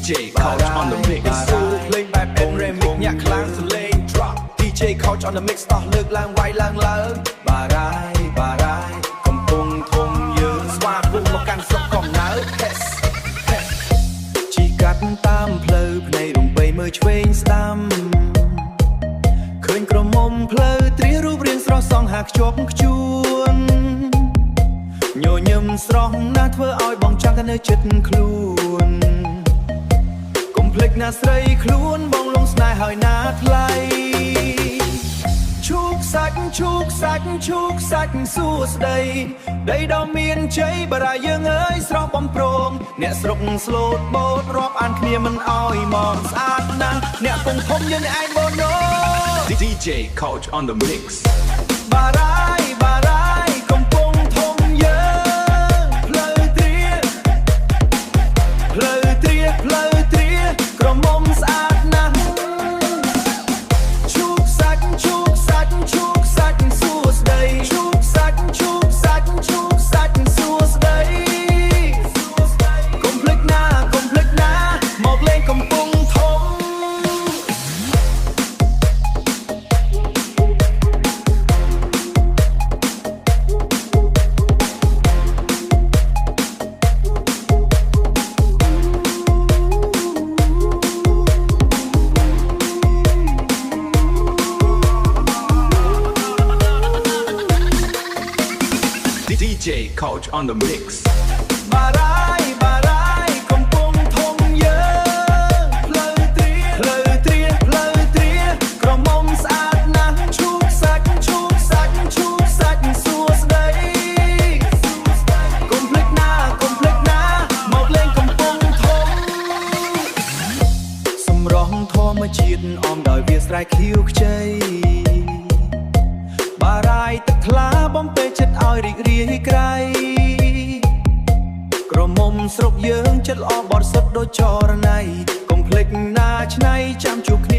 DJ Couch on the mix เพลงแบบเป็นเรมิกเนี่ยครั้งสเลง drop DJ Couch on the mix ต่อเลือกล้างไว้ล้างบารายកំពុងធំយើងស្វាគមន៍មកកាន់ស្រុកកំណើតជីកាត់តាមផ្លូវភ្នែករំបីមើលឆ្វេងស្ដាំឃើញក្រមុំផ្លូវត្រៀរូបរាងស្រស់សងហាខ្ជាប់ខ្ជួនញញឹមស្រស់ណាស់ធ្វើឲ្យបងចាំតែនៅចិត្តខ្លួនកុំភ្លេចណាស្រីខ្លួនបងលងស្នេហ៍ហើយណាថ្លៃឈូកសាច់សួស្ដីដីដ៏មានជ័យបារាយើងអើយស្រស់បំព្រងអ្នកស្រុកស្លូតបូតរាប់អានគ្នាមិនអោយមកស្អាតណាស់អ្នកពងធំយើងឯងបូណូ DJ Couch on the mix បារាយកំពុងធំយើងផ្លូវត្រៀក្រមុំស្អាតណាស់ឈូកសាច់សួស្ដីឈូកសាច់សួស្ដីកុំភ្លេចណាមកលេងកំពុងធំDJ Couch on the mix បារាយកំពុងធំយើងផ្លូវត្រៀក្រមុំស្អាតណាស់ឈូកសាច់សួស្ដីកុំភ្លេចណាមកលេងកំពុងធំសម្រស់ធម្មជាតិអមដោយវាស្រែខៀវខ្ចីបារាយទឹកថ្លាបំពេចិត្តឲ្យរីករាយក្រៃក្រមុំស្រុកយើងចិត្តល្អបរិសុទ្ធដូចចរណៃកុំភ្លេចណាឆ្នៃចាំជួបគ្នា